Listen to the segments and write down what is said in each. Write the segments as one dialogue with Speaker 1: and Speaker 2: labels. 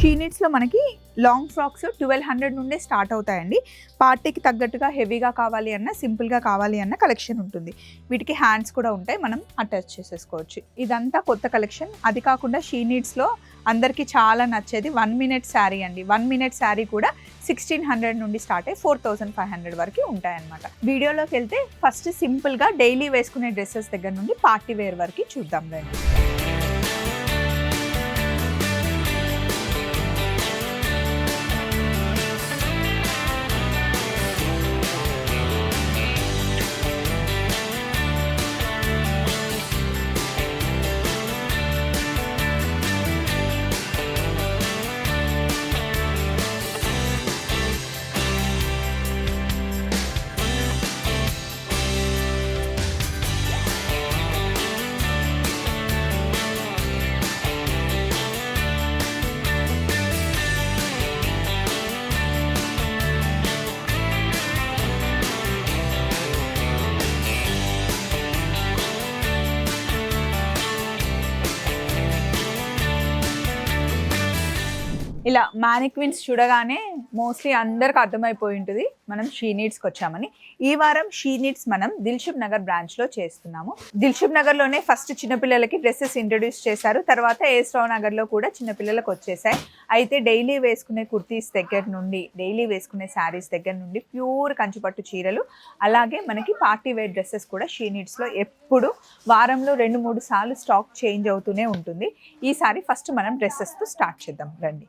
Speaker 1: She నీడ్స్లో మనకి long frocks 1200 నుండే start అవుతాయండి. పార్టీకి తగ్గట్టుగా హెవీగా కావాలి అన్న, సింపుల్గా కావాలి అన్న కలెక్షన్ ఉంటుంది. వీటికి హ్యాండ్స్ కూడా ఉంటాయి, మనం అటాచ్ చేసేసుకోవచ్చు. ఇదంతా కొత్త కలెక్షన్. అది కాకుండా షీ నీడ్స్లో అందరికీ చాలా నచ్చేది 1 మినిట్ శారీ అండి. 1 మినిట్ శారీ కూడా 1600 నుండి స్టార్ట్ అయ్యి 4500 వరకు ఉంటాయన్నమాట. వీడియోలోకి వెళ్తే ఫస్ట్ సింపుల్గా డైలీ వేసుకునే డ్రెస్సెస్ దగ్గర నుండి పార్టీ వేర్ వరకు చూద్దాం రండి. ఇలా మ్యానిక్విన్స్ చూడగానే మోస్ట్లీ అందరికి అర్థమైపోయి ఉంటుంది మనం షీ నీడ్స్కి వచ్చామని. ఈ వారం షీ నీడ్స్ మనం దిల్షుక్ నగర్ బ్రాంచ్లో చేస్తున్నాము. దిల్షుక్ నగర్లోనే ఫస్ట్ చిన్నపిల్లలకి డ్రెస్సెస్ ఇంట్రడ్యూస్ చేశారు. తర్వాత ఏస్రావ్ నగర్లో కూడా చిన్నపిల్లలకు వచ్చేసాయి. అయితే డైలీ వేసుకునే కుర్తీస్ దగ్గర నుండి, డైలీ వేసుకునే శారీస్ దగ్గర నుండి ప్యూర్ కంచిపట్టు చీరలు, అలాగే మనకి పార్టీ వేర్ డ్రెస్సెస్ కూడా షీ నీడ్స్లో ఎప్పుడు వారంలో 2-3 సార్లు స్టాక్ చేంజ్ అవుతూనే ఉంటుంది. ఈసారి ఫస్ట్ మనం డ్రెస్సెస్తో స్టార్ట్ చేద్దాం రండి.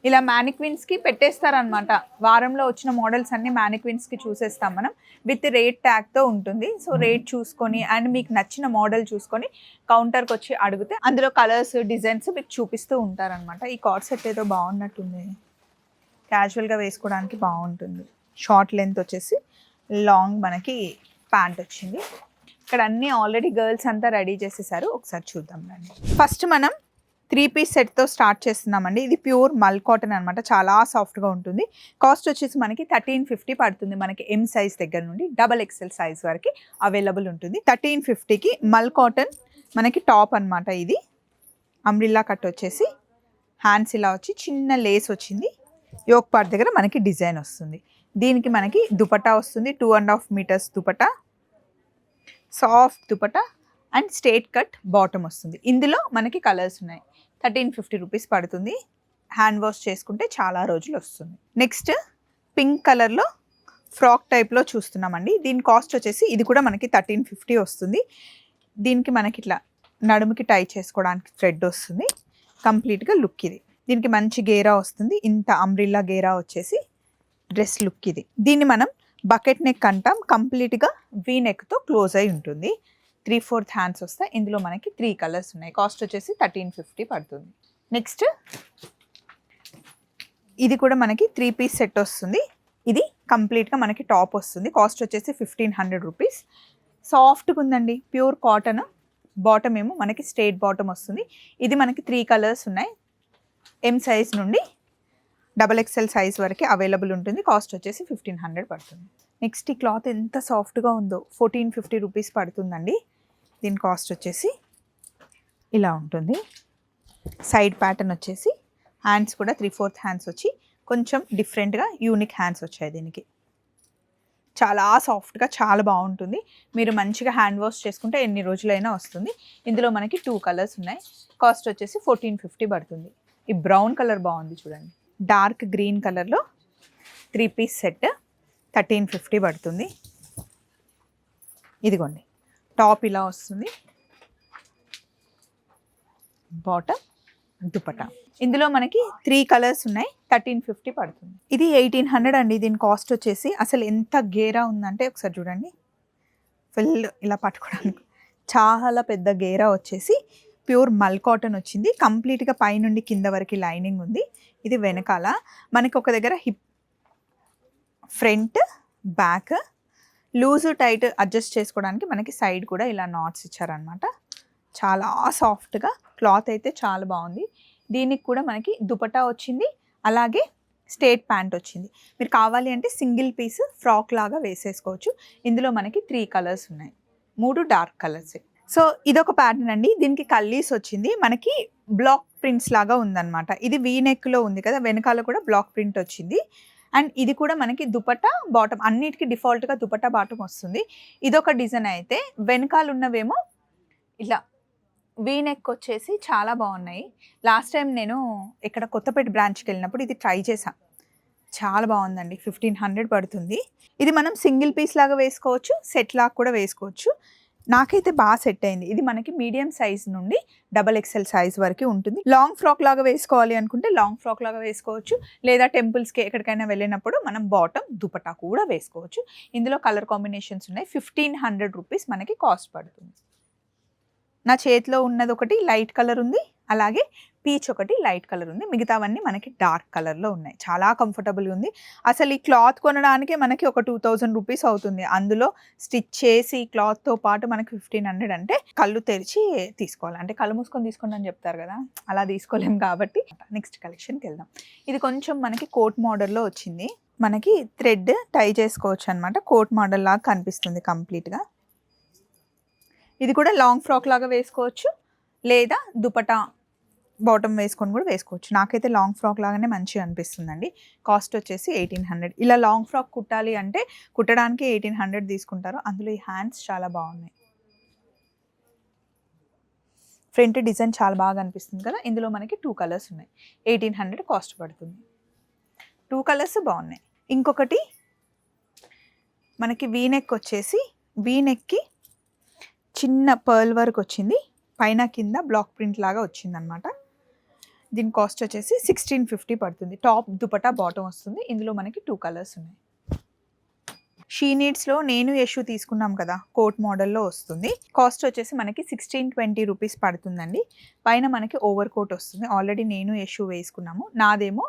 Speaker 1: ఇలా మ్యానిక్విన్స్కి పెట్టేస్తారనమాట. వారంలో వచ్చిన మోడల్స్ అన్ని మ్యానిక్విన్స్కి చూసేస్తాం మనం. విత్ రేట్ ట్యాగ్తో ఉంటుంది. సో రేట్ చూసుకొని అండ్ మీకు నచ్చిన మోడల్ చూసుకొని కౌంటర్కి వచ్చి అడిగితే అందులో కలర్స్, డిజైన్స్ మీకు చూపిస్తూ ఉంటారనమాట. ఈ కార్డ్ సెట్ ఏదో బాగున్నట్టుంది, క్యాజువల్గా వేసుకోవడానికి బాగుంటుంది. షార్ట్ లెంత్ వచ్చేసి లాంగ్ మనకి ప్యాంట్ వచ్చింది. ఇక్కడ అన్నీ ఆల్రెడీ గర్ల్స్ అంతా రెడీ చేసేసారు. ఒకసారి చూద్దాం రండి. ఫస్ట్ మనం 3 పీస్ సెట్తో స్టార్ట్ చేస్తున్నామండి. ఇది ప్యూర్ మల్ కాటన్ అనమాట, చాలా సాఫ్ట్గా ఉంటుంది. కాస్ట్ వచ్చేసి మనకి 1350 పడుతుంది. మనకి ఎం సైజ్ దగ్గర నుండి XXL సైజ్ వరకు అవైలబుల్ ఉంటుంది. 1350కి మల్ కాటన్ మనకి టాప్ అనమాట. ఇది అంబ్రిల్లా కట్ వచ్చేసి హ్యాండ్స్ ఇలా వచ్చి చిన్న లేస్ వచ్చింది. యోక్ పార్ట్ దగ్గర మనకి డిజైన్ వస్తుంది. దీనికి మనకి దుపట్టా వస్తుంది. 2.5 metres dupatta, soft dupatta and straight cut bottom వస్తుంది. ఇందులో మనకి కలర్స్ ఉన్నాయి. 1350 రూపీస్ పడుతుంది. హ్యాండ్ వాష్ చేసుకుంటే చాలా రోజులు వస్తుంది. నెక్స్ట్ పింక్ కలర్లో ఫ్రాక్ టైప్లో చూస్తున్నామండి. దీని కాస్ట్ వచ్చేసి ఇది కూడా మనకి 1350 వస్తుంది. దీనికి మనకి ఇట్లా నడుముకి టై చేసుకోవడానికి థ్రెడ్ వస్తుంది. కంప్లీట్గా లుక్ ఇది. దీనికి మంచి గేరా వస్తుంది. ఇంత అంబ్రిల్లా గేరా వచ్చేసి డ్రెస్ లుక్ ఇది. దీన్ని మనం బకెట్ నెక్ అంటాం. కంప్లీట్గా వీ నెక్తో క్లోజ్ అయి ఉంటుంది. 3/4 హ్యాండ్స్ వస్తాయి. ఇందులో మనకి 3 కలర్స్ ఉన్నాయి. కాస్ట్ వచ్చేసి 1350 పడుతుంది. నెక్స్ట్ ఇది కూడా మనకి 3 పీస్ సెట్ వస్తుంది. ఇది కంప్లీట్గా మనకి టాప్ వస్తుంది. కాస్ట్ వచ్చేసి 1500 రూపీస్. సాఫ్ట్గా ఉందండి, ప్యూర్ కాటన్. బాటమ్ ఏమో మనకి స్ట్రేట్ బాటమ్ వస్తుంది. ఇది మనకి 3 కలర్స్ ఉన్నాయి. ఎం సైజ్ నుండి XXL సైజ్ వరకు అవైలబుల్ ఉంటుంది. కాస్ట్ వచ్చేసి 1500 పడుతుంది. నెక్స్ట్ ఈ క్లాత్ ఎంత సాఫ్ట్గా ఉందో, 1450 రూపీస్ పడుతుందండి. దీని కాస్ట్ వచ్చేసి ఇలా ఉంటుంది. సైడ్ ప్యాటర్న్ వచ్చేసి హ్యాండ్స్ కూడా 3/4 హ్యాండ్స్ వచ్చి కొంచెం డిఫరెంట్గా యూనిక్ హ్యాండ్స్ వచ్చాయి. దీనికి చాలా సాఫ్ట్గా చాలా బాగుంటుంది. మీరు మంచిగా హ్యాండ్ వాష్ చేసుకుంటే ఎన్ని రోజులైనా వస్తుంది. ఇందులో మనకి 2 కలర్స్ ఉన్నాయి. కాస్ట్ వచ్చేసి 1450 పడుతుంది. ఈ బ్రౌన్ కలర్ బాగుంది చూడండి. డార్క్ గ్రీన్ కలర్లో 3 పీస్ సెట్ 1350 పడుతుంది. ఇదిగోండి, టాప్ ఇలా వస్తుంది, బాటమ్, దుపట్టా. ఇందులో మనకి 3 కలర్స్ ఉన్నాయి. 1350 పడుతుంది. ఇది 1800 అండి. దీని కాస్ట్ వచ్చేసి అసలు ఎంత గేరా ఉందంటే ఒకసారి చూడండి. ఫుల్ ఇలా పట్టుకోవడానికి చాలా పెద్ద గేరా వచ్చేసి ప్యూర్ మల్ కాటన్ వచ్చింది. కంప్లీట్గా పైనుండి కింద వరకు లైనింగ్ ఉంది. ఇది వెనకాల మనకి ఒక దగ్గర hip, front, back loose tight adjust చేసుకోవడానికి మనకి సైడ్ కూడా ఇలా నాట్స్ ఇచ్చారనమాట. చాలా సాఫ్ట్గా క్లాత్ అయితే చాలా బాగుంది. దీనికి కూడా మనకి దుపట్టా వచ్చింది, అలాగే స్ట్రేట్ ప్యాంట్ వచ్చింది. మీరు కావాలి అంటే సింగిల్ పీస్ ఫ్రాక్ లాగా వేసేసుకోవచ్చు. ఇందులో మనకి 3 కలర్స్ ఉన్నాయి, 3 డార్క్ కలర్స్. సో ఇదొక ప్యాటర్న్ అండి. దీనికి కల్లీస్ వచ్చింది. మనకి బ్లాక్ ప్రింట్స్ లాగా ఉందన్నమాట. ఇది వీ నెక్లో ఉంది కదా, వెనకాల కూడా బ్లాక్ ప్రింట్ వచ్చింది. అండ్ ఇది కూడా మనకి దుపట్టా బాటమ్ అన్నిటికీ డిఫాల్ట్గా దుపట్టా బాటమ్ వస్తుంది. ఇదొక డిజైన్ అయితే, వెనకాల ఉన్నవేమో ఇలా వీ నెక్ వచ్చేసి చాలా బాగున్నాయి. లాస్ట్ టైం నేను ఇక్కడ కొత్తపేట బ్రాంచ్కి వెళ్ళినప్పుడు ఇది ట్రై చేశాను, చాలా బాగుందండి. 1500 పడుతుంది. ఇది మనం సింగిల్ పీస్ లాగా వేసుకోవచ్చు, సెట్ లాగా కూడా వేసుకోవచ్చు. నాకైతే బాగా సెట్ అయింది. ఇది మనకి మీడియం సైజ్ నుండి XXL సైజ్ వరకు ఉంటుంది. లాంగ్ ఫ్రాక్ లాగా వేసుకోవాలి అనుకుంటే లాంగ్ ఫ్రాక్ లాగా వేసుకోవచ్చు, లేదా టెంపుల్స్కి ఎక్కడికైనా వెళ్ళినప్పుడు మనం బాటమ్ దుపట్టా కూడా వేసుకోవచ్చు. ఇందులో కలర్ కాంబినేషన్స్ ఉన్నాయి. 1500 రూపీస్ మనకి కాస్ట్ పడుతుంది. నా చేతిలో ఉన్నది ఒకటి లైట్ కలర్ ఉంది, అలాగే పీచ్ ఒకటి లైట్ కలర్ ఉంది. మిగతావన్నీ మనకి డార్క్ కలర్లో ఉన్నాయి. చాలా కంఫర్టబుల్గా ఉంది. అసలు ఈ క్లాత్ కొనడానికే మనకి ఒక 2000 రూపీస్ అవుతుంది. అందులో స్టిచ్ చేసి క్లాత్తో పాటు మనకి 1500 అంటే కళ్ళు తెరిచి తీసుకోవాలి. అంటే కళ్ళు మూసుకొని తీసుకోండి అని చెప్తారు కదా, అలా తీసుకోలేం కాబట్టి. నెక్స్ట్ కలెక్షన్కి వెళ్దాం. ఇది కొంచెం మనకి కోట్ మోడల్లో వచ్చింది. మనకి థ్రెడ్ టై చేసుకోవచ్చు అనమాట. కోట్ మోడల్ లాగా కనిపిస్తుంది కంప్లీట్గా. ఇది కూడా లాంగ్ ఫ్రాక్ లాగా వేసుకోవచ్చు, లేదా దుపట్టా బాటమ్ వేసుకొని కూడా వేసుకోవచ్చు. నాకైతే లాంగ్ ఫ్రాక్ లాగానే మంచిగా అనిపిస్తుందండి. కాస్ట్ వచ్చేసి 1800. ఇలా లాంగ్ ఫ్రాక్ కుట్టాలి అంటే కుట్టడానికి 1800 తీసుకుంటారు. అందులో ఈ హ్యాండ్స్ చాలా బాగున్నాయి. ఫ్రంట్ డిజైన్ చాలా బాగా అనిపిస్తుంది కదా. ఇందులో మనకి 2 కలర్స్ ఉన్నాయి. 1800 కాస్ట్ పడుతుంది. 2 కలర్స్ బాగున్నాయి. ఇంకొకటి మనకి వీ నెక్ వచ్చేసి, వీ నెక్కి చిన్న పర్ల్ వర్క్ వచ్చింది, పైన కింద బ్లాక్ ప్రింట్ లాగా వచ్చిందనమాట. దీని కాస్ట్ వచ్చేసి 1650 పడుతుంది. టాప్ దుపట్టా బాటమ్ వస్తుంది. ఇందులో మనకి 2 కలర్స్ ఉన్నాయి. షీ నీడ్స్లో నేను యశు తీసుకున్నాం కదా, కోట్ మోడల్లో వస్తుంది. కాస్ట్ వచ్చేసి మనకి 1620 రూపీస్ పడుతుందండి. పైన మనకి ఓవర్ కోట్ వస్తుంది. ఆల్రెడీ నేను యశు వేసుకున్నాము. నాదేమో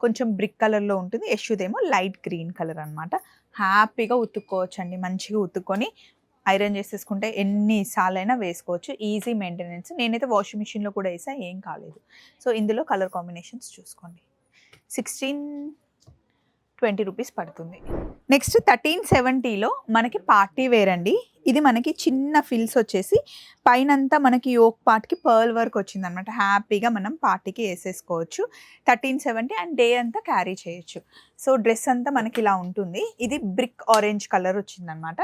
Speaker 1: కొంచెం బ్రిక్ కలర్లో ఉంటుంది, యశుదేమో లైట్ గ్రీన్ కలర్ అనమాట. హ్యాపీగా ఉతుక్కోవచ్చు అండి. మంచిగా ఉతుక్కొని ఐరన్ చేసేసుకుంటే ఎన్నిసార్లైనా వేసుకోవచ్చు. Easy maintenance. నేనైతే వాషింగ్ మిషన్లో కూడా వేసా, ఏం కాలేదు. సో ఇందులో కలర్ కాంబినేషన్స్ చూసుకోండి. 1620 రూపీస్ పడుతుంది. నెక్స్ట్ 1370లో మనకి పార్టీ వేర్ అండి. ఇది మనకి చిన్న ఫిల్స్ వచ్చేసి పైనంతా మనకి యోక్ పార్ట్కి పర్ల్ వర్క్ వచ్చిందనమాట. హ్యాపీగా మనం పార్టీకి వేసేసుకోవచ్చు. 1370 అండ్ డే అంతా క్యారీ చేయొచ్చు. సో డ్రెస్ అంతా మనకి ఇలా ఉంటుంది. ఇది బ్రిక్ ఆరెంజ్ కలర్ వచ్చిందనమాట.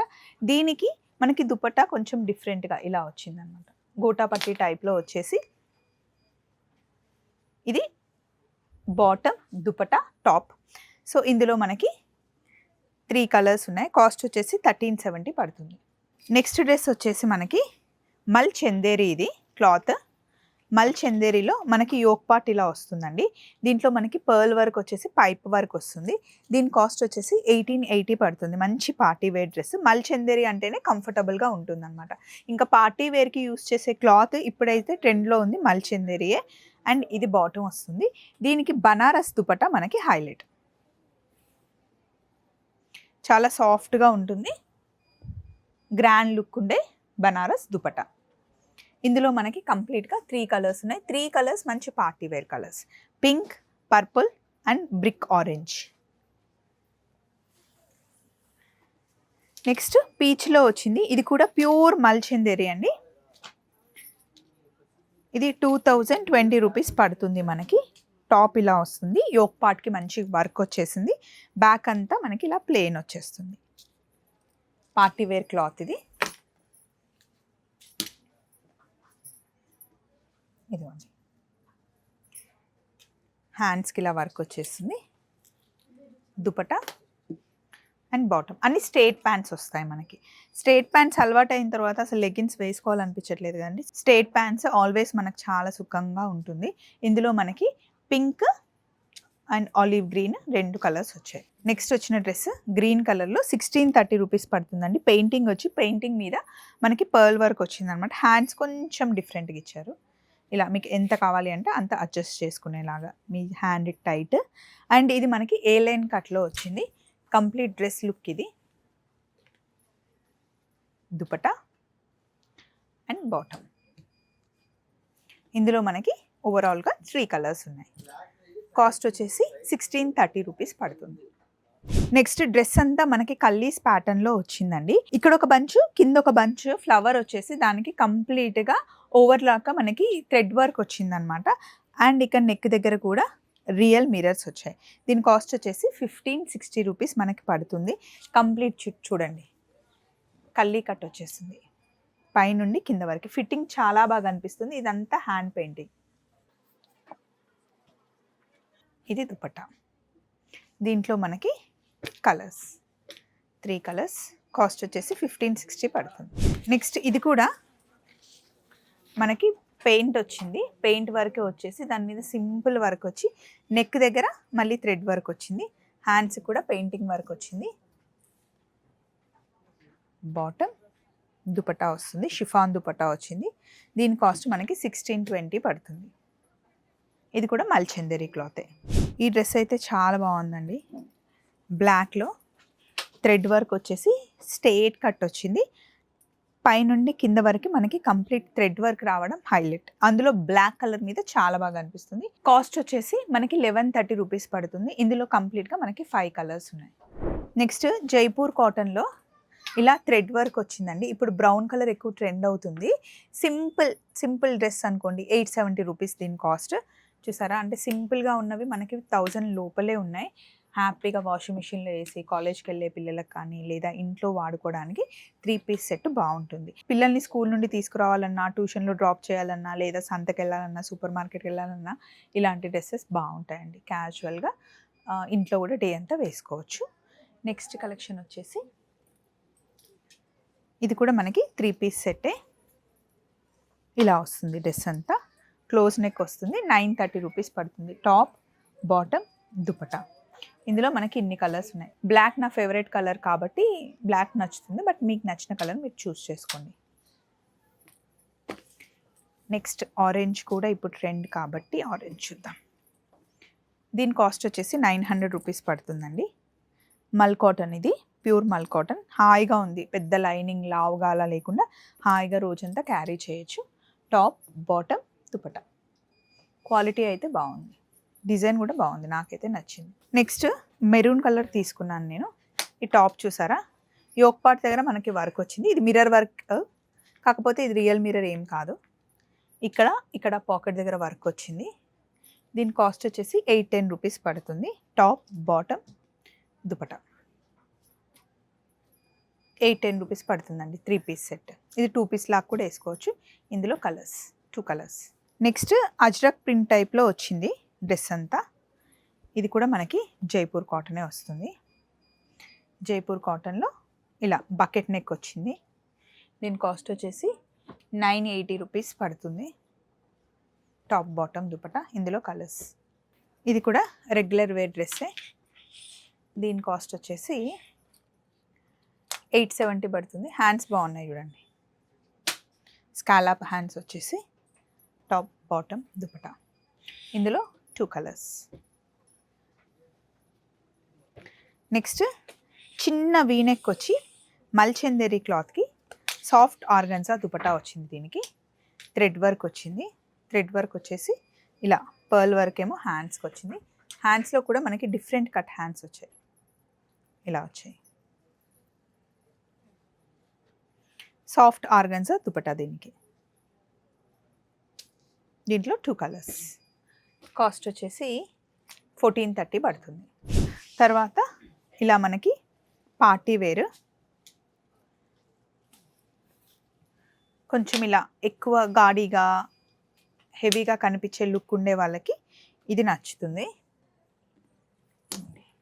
Speaker 1: దీనికి మనకి దుపట్టా కొంచెం డిఫరెంట్గా ఇలా వచ్చిందనమాట. గోటాపట్టి టైప్లో వచ్చేసి ఇది బాటమ్, దుపట్టా, టాప్. సో ఇందులో మనకి 3 కలర్స్ ఉన్నాయి. కాస్ట్ వచ్చేసి 1370 పడుతుంది. నెక్స్ట్ డ్రెస్ వచ్చేసి మనకి మల్ చందేరి. ఇది క్లాత్ మల్ చందేరిలో మనకి యోక్ పార్ట్ ఇలా వస్తుందండి. దీంట్లో మనకి పర్ల్ వర్క్ వచ్చేసి పైప్ వర్క్ వస్తుంది. దీని కాస్ట్ వచ్చేసి 1880 పడుతుంది. మంచి పార్టీ వేర్ డ్రెస్. మల్ చందేరి అంటేనే కంఫర్టబుల్గా ఉంటుందన్నమాట. ఇంకా పార్టీ వేర్కి యూస్ చేసే క్లాత్ ఇప్పుడైతే ట్రెండ్లో ఉంది మల్ చందేరియే. అండ్ ఇది బాటమ్ వస్తుంది. దీనికి బనారస్ దుపట్టా మనకి హైలైట్. చాలా సాఫ్ట్గా ఉంటుంది, గ్రాండ్ లుక్ ఉండే బనారస్ దుపట్టా. ఇందులో మనకి కంప్లీట్గా 3 కలర్స్ ఉన్నాయి. 3 కలర్స్ మంచి party wear colours, pink, purple and brick orange. Next పీచ్లో వచ్చింది. ఇది కూడా ప్యూర్ మల్ చందేరి అండి. ఇది 2020 రూపీస్ పడుతుంది మనకి. టాప్ ఇలా వస్తుంది, యోక్ పార్ట్కి మంచి వర్క్ వచ్చేసింది. బ్యాక్ అంతా మనకి ఇలా ప్లెయిన్ వచ్చేస్తుంది. పార్టీ వేర్ క్లాత్ ఇది. ఇదిగోండి, హ్యాండ్స్కి ఇలా వర్క్ వచ్చేస్తుంది. దుపట్టా అండ్ బాటమ్ అన్ని స్ట్రేట్ ప్యాంట్స్ వస్తాయి మనకి. స్ట్రేట్ ప్యాంట్స్ అలవాటు అయిన తర్వాత అసలు లెగిన్స్ వేసుకోవాలనిపించట్లేదు కదండి. స్ట్రేట్ ప్యాంట్స్ ఆల్వేస్ మనకు చాలా సుఖంగా ఉంటుంది. ఇందులో మనకి pink and olive green 2 colours వచ్చాయి. నెక్స్ట్ వచ్చిన డ్రెస్ గ్రీన్ కలర్లో 1630 రూపీస్ పడుతుందండి. పెయింటింగ్ వచ్చి పెయింటింగ్ మీద మనకి పర్ల్ వర్క్ వచ్చింది అనమాట. హ్యాండ్స్ కొంచెం డిఫరెంట్గా ఇచ్చారు. ఇలా మీకు ఎంత కావాలి అంటే అంత అడ్జస్ట్ చేసుకునేలాగా మీ హ్యాండ్ టైట్. అండ్ ఇది మనకి ఏ లైన్ కట్లో వచ్చింది. కంప్లీట్ డ్రెస్ లుక్ ఇది. Dupatta and bottom. ఇందులో మనకి ఓవరాల్గా 3 కలర్స్ ఉన్నాయి. కాస్ట్ వచ్చేసి 1630 రూపీస్ పడుతుంది. నెక్స్ట్ డ్రెస్ అంతా మనకి కల్లీస్ ప్యాటర్న్లో వచ్చిందండి. ఇక్కడ ఒక బంచ్, కింద ఒక బంచ్ ఫ్లవర్ వచ్చేసి దానికి కంప్లీట్గా ఓవర్లాగా మనకి థ్రెడ్ వర్క్ వచ్చిందనమాట. అండ్ ఇక్కడ నెక్ దగ్గర కూడా రియల్ మిరర్స్ వచ్చాయి. దీని కాస్ట్ వచ్చేసి 1560 రూపీస్ మనకి పడుతుంది. కంప్లీట్ చూడండి, కల్లీ కట్ వచ్చేస్తుంది పైనుండి కింద వరకు. ఫిట్టింగ్ చాలా బాగా అనిపిస్తుంది. ఇదంతా హ్యాండ్ పెయింటింగ్. ఇది దుపట్టా. దీంట్లో మనకి కలర్స్ 3 కలర్స్. కాస్ట్ వచ్చేసి 1560 పడుతుంది. నెక్స్ట్ ఇది కూడా మనకి పెయింట్ వచ్చింది. పెయింట్ వర్క్ వచ్చేసి దాని మీద సింపుల్ వర్క్ వచ్చి నెక్ దగ్గర మళ్ళీ థ్రెడ్ వర్క్ వచ్చింది. హ్యాండ్స్ కూడా పెయింటింగ్ వర్క్ వచ్చింది. బాటమ్ దుపట్టా వస్తుంది, షిఫాన్ దుపట్టా వచ్చింది. దీని కాస్ట్ మనకి 1620 పడుతుంది. ఇది కూడా మల్చందేరి క్లాతే. ఈ డ్రెస్ అయితే చాలా బాగుందండి. బ్లాక్లో థ్రెడ్ వర్క్ వచ్చేసి స్ట్రేట్ కట్ వచ్చింది. పైనుండి కింద వరకు మనకి కంప్లీట్ థ్రెడ్ వర్క్ రావడం హైలైట్. అందులో బ్లాక్ కలర్ మీద చాలా బాగా అనిపిస్తుంది. కాస్ట్ వచ్చేసి మనకి 1130 రూపీస్ పడుతుంది. ఇందులో కంప్లీట్గా మనకి 5 కలర్స్ ఉన్నాయి. నెక్స్ట్ జైపూర్ కాటన్లో ఇలా థ్రెడ్ వర్క్ వచ్చిందండి. ఇప్పుడు బ్రౌన్ కలర్ ఎక్కువ ట్రెండ్ అవుతుంది. సింపుల్ డ్రెస్ అనుకోండి, 870 రూపీస్ దీని కాస్ట్. చూసారా, అంటే సింపుల్గా ఉన్నవి మనకి 1000 లోపలే ఉన్నాయి. హ్యాపీగా వాషింగ్ మిషన్లో వేసి కాలేజ్కి వెళ్ళే పిల్లలకు కానీ లేదా ఇంట్లో వాడుకోవడానికి 3 పీస్ సెట్ బాగుంటుంది. పిల్లల్ని స్కూల్ నుండి తీసుకురావాలన్నా, ట్యూషన్లో డ్రాప్ చేయాలన్నా, లేదా సంతకి వెళ్ళాలన్నా, సూపర్ మార్కెట్కి వెళ్ళాలన్నా ఇలాంటి డ్రెస్సెస్ బాగుంటాయండి. క్యాజువల్గా ఇంట్లో కూడా డే అంతా వేసుకోవచ్చు. నెక్స్ట్ కలెక్షన్ వచ్చేసి ఇది కూడా మనకి 3 పీస్ సెట్టే. ఇలా వస్తుంది డ్రెస్ అంతా. క్లోజ్ నెక్ వస్తుంది. 930 రూపీస్ పడుతుంది. Top, bottom, dupatta. ఇందులో మనకి ఇన్ని కలర్స్ ఉన్నాయి. బ్లాక్ నా ఫేవరెట్ కలర్ కాబట్టి బ్లాక్ నచ్చుతుంది, బట్ మీకు నచ్చిన కలర్ మీరు చూస్ చేసుకోండి. నెక్స్ట్ ఆరెంజ్ కూడా ఇప్పుడు ట్రెండ్ కాబట్టి ఆరెంజ్ చూద్దాం. దీని కాస్ట్ వచ్చేసి 900 రూపీస్ పడుతుందండి. మల్ కాటన్, ఇది ప్యూర్ మల్ కాటన్. హాయిగా ఉంది, పెద్ద లైనింగ్ లావుగా అలా లేకుండా హాయిగా రోజంతా క్యారీ చేయొచ్చు. Top, bottom, dupatta. క్వాలిటీ అయితే బాగుంది, డిజైన్ కూడా బాగుంది, నాకైతే నచ్చింది. నెక్స్ట్ మెరూన్ కలర్ తీసుకున్నాను నేను. ఈ టాప్ చూసారా, యోక్ పార్ట్ దగ్గర మనకి వర్క్ వచ్చింది. ఇది మిర్రర్ వర్క్, కాకపోతే ఇది రియల్ మిర్రర్ ఏం కాదు. ఇక్కడ పాకెట్ దగ్గర వర్క్ వచ్చింది. దీని కాస్ట్ వచ్చేసి 810 రూపీస్ పడుతుంది. Top, bottom, dupatta. 810 రూపీస్ పడుతుందండి 3 పీస్ సెట్. ఇది 2 పీస్ లాగా కూడా వేసుకోవచ్చు. ఇందులో colours 2 colours. Next Ajrak print టైప్లో వచ్చింది డ్రెస్ అంతా. ఇది కూడా మనకి జైపూర్ కాటనే వస్తుంది. జైపూర్ కాటన్లో ఇలా బకెట్ నెక్ వచ్చింది. దీని కాస్ట్ వచ్చేసి 980 రూపీస్ పడుతుంది. Top, bottom, dupatta. ఇందులో కలర్స్. ఇది కూడా రెగ్యులర్ వేర్ డ్రెస్సే. దీని కాస్ట్ వచ్చేసి 870 పడుతుంది. హ్యాండ్స్ బాగున్నాయి చూడండి, స్కాలప్ హ్యాండ్స్ వచ్చేసి. Top, bottom, dupatta. ఇందులో 2 కలర్స్. నెక్స్ట్ చిన్న వీనెక్ వచ్చి మల్చందేరి క్లాత్కి సాఫ్ట్ ఆర్గన్జా దుపట్టా వచ్చింది. దీనికి థ్రెడ్ వర్క్ వచ్చింది. థ్రెడ్ వర్క్ వచ్చేసి ఇలా పర్ల్ వర్క్ ఏమో హ్యాండ్స్కి వచ్చింది. హ్యాండ్స్లో కూడా మనకి డిఫరెంట్ కట్ హ్యాండ్స్ వచ్చాయి, ఇలా వచ్చాయి. సాఫ్ట్ ఆర్గన్జా దుపట్టా దీనికి. దీంట్లో 2 కలర్స్. కాస్ట్ వచ్చేసి 1430 పడుతుంది. తర్వాత ఇలా మనకి పార్టీ వేర్, కొంచెం ఇలా ఎక్కువ గాడిగా హెవీగా కనిపించే లుక్ ఉండే వాళ్ళకి ఇది నచ్చుతుంది.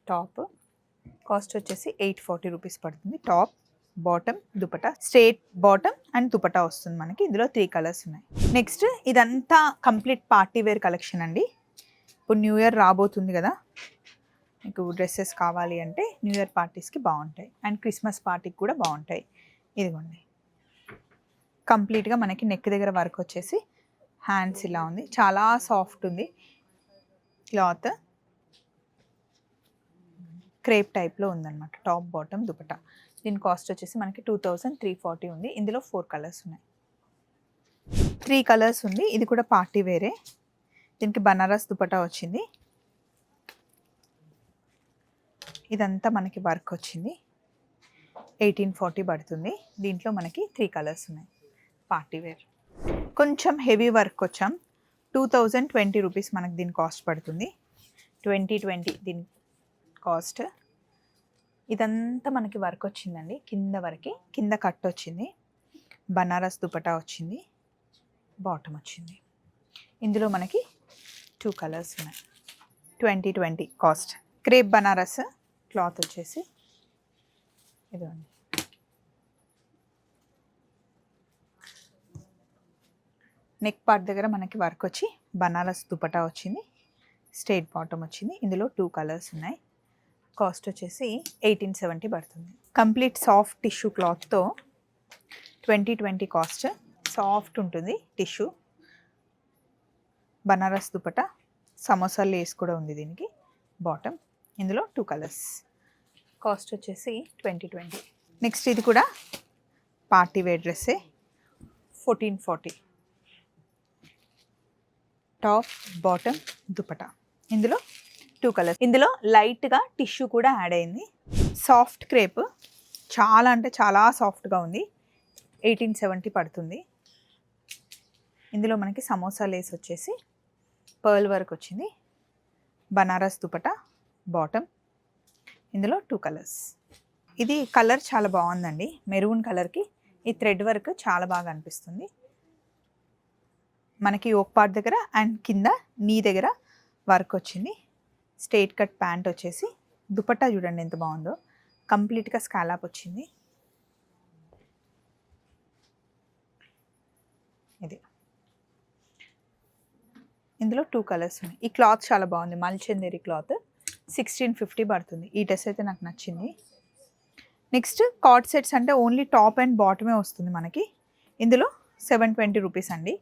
Speaker 1: టాప్ కాస్ట్ వచ్చేసి 840 రూపీస్ పడుతుంది. Top, bottom, dupatta. Straight bottom and dupatta వస్తుంది మనకి. ఇందులో 3 కలర్స్ ఉన్నాయి. నెక్స్ట్ ఇదంతా కంప్లీట్ పార్టీ వేర్ కలెక్షన్ అండి. ఇప్పుడు న్యూ ఇయర్ రాబోతుంది కదా, మీకు డ్రెస్సెస్ కావాలి అంటే న్యూ ఇయర్ పార్టీస్కి బాగుంటాయి అండ్ క్రిస్మస్ పార్టీకి కూడా బాగుంటాయి. ఇదిగోండి, కంప్లీట్గా మనకి నెక్ దగ్గర వర్క్ వచ్చేసి హ్యాండ్స్ ఇలా ఉంది. చాలా సాఫ్ట్ ఉంది క్లాత్. క్రేప్ టైప్లో ఉందన్నమాట. Top, bottom, dupatta. దీని కాస్ట్ వచ్చేసి మనకి 2340 ఉంది. ఇందులో 4 కలర్స్ ఉన్నాయి. 3 కలర్స్ ఉంది. ఇది కూడా పార్టీ వేరే. దీనికి బనారస్ దుపట్టా వచ్చింది. ఇదంతా మనకి వర్క్ వచ్చింది. 1840 పడుతుంది. దీంట్లో మనకి 3 కలర్స్ ఉన్నాయి. పార్టీ వేర్ కొంచెం హెవీ వర్క్ వచ్చాం. 2020 రూపీస్ మనకు దీని కాస్ట్ పడుతుంది. 2020 దీని కాస్ట్. ఇదంతా మనకి వర్క్ వచ్చిందండి, కింద వరకు, కింద కట్ వచ్చింది, బనారస్ దుపటా వచ్చింది, బాటమ్ వచ్చింది. ఇందులో మనకి 2 కలర్స్ ఉన్నాయి. 2020 కాస్ట్. క్రేప్ బనారస్ క్లాత్ వచ్చేసి ఇదిగోండి. నెక్ పార్ట్ దగ్గర మనకి వర్క్ వచ్చి బనారస్ దుపటా వచ్చింది, స్ట్రైట్ బాటమ్ వచ్చింది. ఇందులో 2 కలర్స్ ఉన్నాయి. కాస్ట్ వచ్చేసి 1870 పడుతుంది. కంప్లీట్ సాఫ్ట్ టిష్యూ క్లాత్తో 2020 కాస్ట్. సాఫ్ట్ ఉంటుంది టిష్యూ. బనారస్ దుపటా, సమోసా లేస్ కూడా ఉంది దీనికి, బాటమ్. ఇందులో 2 కలర్స్. కాస్ట్ వచ్చేసి 2020. నెక్స్ట్ ఇది కూడా పార్టీ వేర్ డ్రెస్సే, 1440. Top, bottom, dupatta. ఇందులో 2 కలర్స్. ఇందులో లైట్గా టిష్యూ కూడా యాడ్ అయింది. సాఫ్ట్ క్రేప్, చాలా అంటే చాలా సాఫ్ట్గా ఉంది. 1870 పడుతుంది. ఇందులో మనకి సమోసా లేస్ వచ్చేసి పర్ల్ వర్క్ వచ్చింది, బనారస్ దుపటా, బాటమ్. ఇందులో 2 కలర్స్. ఇది కలర్ చాలా బాగుందండి, మెరూన్ కలర్కి ఈ థ్రెడ్ వర్క్ చాలా బాగా అనిపిస్తుంది. మనకి యోక్ పార్ట్ దగ్గర అండ్ కింద నీ దగ్గర వర్క్ వచ్చింది. స్ట్రైట్ కట్ ప్యాంట్ వచ్చేసి, దుపట్టా చూడండి ఎంత బాగుందో, కంప్లీట్గా స్కాలప్ వచ్చింది. ఇది ఇందులో 2 కలర్స్ ఉన్నాయి. ఈ క్లాత్ చాలా బాగుంది, మల్చందేరి క్లాత్. 1650 పడుతుంది. ఈ డ్రెస్ అయితే నాకు నచ్చింది. నెక్స్ట్ కార్డ్ సెట్స్ అంటే ఓన్లీ టాప్ అండ్ బాటమే వస్తుంది మనకి. ఇందులో 720 రూపీస్ అండి.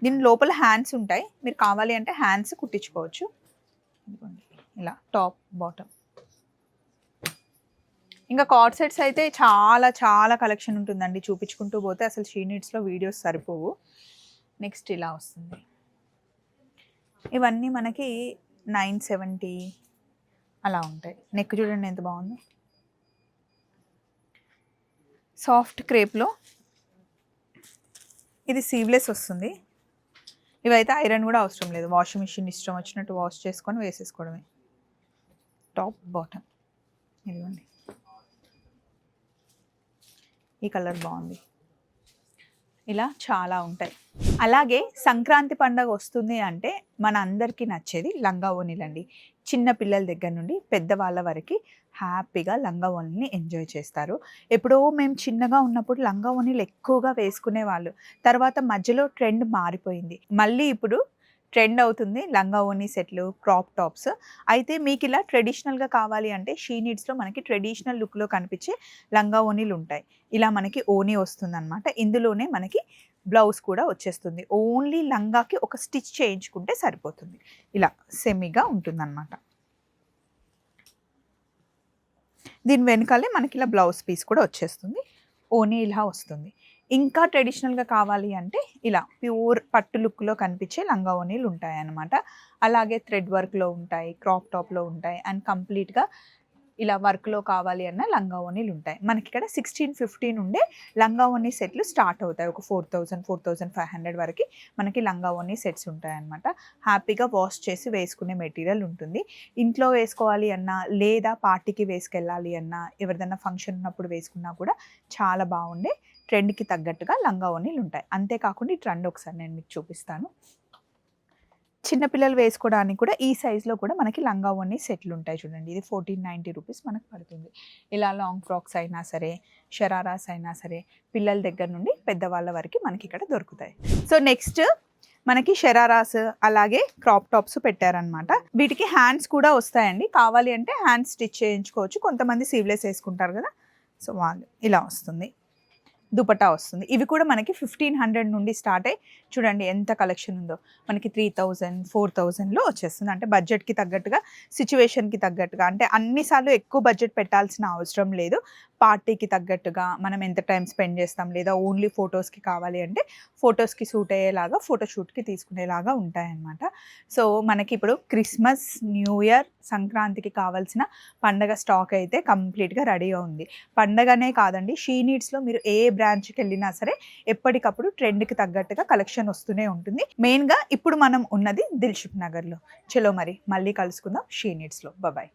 Speaker 1: దీని లోపల హ్యాండ్స్ ఉంటాయి, మీరు కావాలి అంటే హ్యాండ్స్ కుట్టించుకోవచ్చు. ఇలా టాప్, బాటమ్. ఇంకా కార్డ్ సెట్స్ అయితే చాలా చాలా కలెక్షన్ ఉంటుందండి, చూపించుకుంటూ పోతే అసలు షీ నీడ్స్లో వీడియోస్ సరిపోవు. నెక్స్ట్ ఇలా వస్తుంది. ఇవన్నీ మనకి 970 అలా ఉంటాయి. నెక్ చూడండి ఎంత బాగుందో, సాఫ్ట్ క్రేప్లో. ఇది సీవ్లెస్ వస్తుంది. ఇవైతే ఐరన్ కూడా అవసరం లేదు, వాషింగ్ మిషన్ ఇష్టం వచ్చినట్టు వాష్ చేసుకొని వేసేసుకోవడమే. Top, bottom. ఇదిగోండి, ఈ కలర్ బాగుంది. ఇలా చాలా ఉంటాయి. అలాగే సంక్రాంతి పండుగ వస్తుంది అంటే మన అందరికీ నచ్చేది లంగా ఓణీలండి. చిన్న పిల్లల దగ్గర నుండి పెద్దవాళ్ళ వరకు హ్యాపీగా లంగా ఓణీని ఎంజాయ్ చేస్తారు. ఎప్పుడో మేము చిన్నగా ఉన్నప్పుడు లంగా ఓణీలు ఎక్కువగా వేసుకునే వాళ్ళు. తర్వాత మధ్యలో ట్రెండ్ మారిపోయింది, మళ్ళీ ఇప్పుడు ట్రెండ్ అవుతుంది లంగా ఓణీ సెట్లు, క్రాప్ టాప్స్. అయితే మీకు ఇలా ట్రెడిషనల్గా కావాలి అంటే షీ నీడ్స్లో మనకి ట్రెడిషనల్ లుక్లో కనిపించే లంగా ఓణీలు ఉంటాయి. ఇలా మనకి ఓణీ వస్తుంది అనమాట. ఇందులోనే మనకి బ్లౌజ్ కూడా వచ్చేస్తుంది. ఓన్లీ లంగాకి ఒక స్టిచ్ చేయించుకుంటే సరిపోతుంది. ఇలా సెమీగా ఉంటుందన్నమాట. దీని వెనకాలే మనకి ఇలా బ్లౌజ్ పీస్ కూడా వచ్చేస్తుంది. ఓనీ ఇలా వస్తుంది. ఇంకా ట్రెడిషనల్గా కావాలి అంటే ఇలా ప్యూర్ పట్టు లుక్లో కనిపించే లంగా ఓనీలు ఉంటాయి అన్నమాట. అలాగే థ్రెడ్ వర్క్లో ఉంటాయి, క్రాప్ టాప్లో ఉంటాయి, అండ్ కంప్లీట్గా ఇలా వర్క్లో కావాలి అన్న లంగా ఓనీలు ఉంటాయి. మనకి ఇక్కడ 1650 నుండే లంగా ఓనీ సెట్లు స్టార్ట్ అవుతాయి. ఒక 4000, 4500 వరకు మనకి లంగా ఓనీ సెట్స్ ఉంటాయి అన్నమాట. హ్యాపీగా వాష్ చేసి వేసుకునే మెటీరియల్ ఉంటుంది. ఇంట్లో వేసుకోవాలి అన్నా, లేదా పార్టీకి వేసుకెళ్ళాలి అన్నా, ఎవరిదైనా ఫంక్షన్ ఉన్నప్పుడు వేసుకున్నా కూడా చాలా బాగుండే ట్రెండ్కి తగ్గట్టుగా లంగా ఓనీలు ఉంటాయి. అంతేకాకుండా ఈ ట్రెండ్ ఒకసారి నేను మీకు చూపిస్తాను. చిన్నపిల్లలు వేసుకోవడానికి కూడా ఈ సైజులో కూడా మనకి లంగా ఓనీ సెట్లు ఉంటాయి చూడండి. ఇది 1490 రూపీస్ మనకు పడుతుంది. ఇలా లాంగ్ ఫ్రాక్స్ అయినా సరే, షరారాస్ అయినా సరే, పిల్లల దగ్గర నుండి పెద్దవాళ్ళ వరకు మనకి ఇక్కడ దొరుకుతాయి. సో నెక్స్ట్ మనకి షరారాస్ అలాగే క్రాప్ టాప్స్ పెట్టారనమాట. వీటికి హ్యాండ్స్ కూడా వస్తాయండి, కావాలి అంటే హ్యాండ్స్ స్టిచ్ చేయించుకోవచ్చు. కొంతమంది సీవ్లెస్ వేసుకుంటారు కదా, సో వాళ్ళు ఇలా వస్తుంది. దుపట్టా వస్తుంది. ఇవి కూడా మనకి 1500 నుండి స్టార్ట్ అయ్యి చూడండి ఎంత కలెక్షన్ ఉందో. మనకి 3000, 4000లో వచ్చేస్తుంది. అంటే బడ్జెట్కి తగ్గట్టుగా, సిచ్యువేషన్కి తగ్గట్టుగా, అంటే అన్నిసార్లు ఎక్కువ బడ్జెట్ పెట్టాల్సిన అవసరం లేదు. పార్టీకి తగ్గట్టుగా మనం ఎంత టైం స్పెండ్ చేస్తాం, లేదా ఓన్లీ ఫొటోస్కి కావాలి అంటే ఫొటోస్కి సూట్ అయ్యేలాగా ఫోటోషూట్కి తీసుకునేలాగా ఉంటాయన్నమాట. సో మనకి ఇప్పుడు క్రిస్మస్, న్యూ ఇయర్, సంక్రాంతికి కావాల్సిన పండగ స్టాక్ అయితే కంప్లీట్గా రెడీగా ఉంది. పండగనే కాదండి, షీ నీడ్స్లో మీరు ఏ బ్రాంచ్కి వెళ్ళినా సరే ఎప్పటికప్పుడు ట్రెండ్కి తగ్గట్టుగా కలెక్షన్ వస్తూనే ఉంటుంది. మెయిన్గా ఇప్పుడు మనం ఉన్నది దిల్షుక్ నగర్లో. చలో మరి మళ్ళీ కలుసుకుందాం షీ నీడ్స్లో. బాయ్.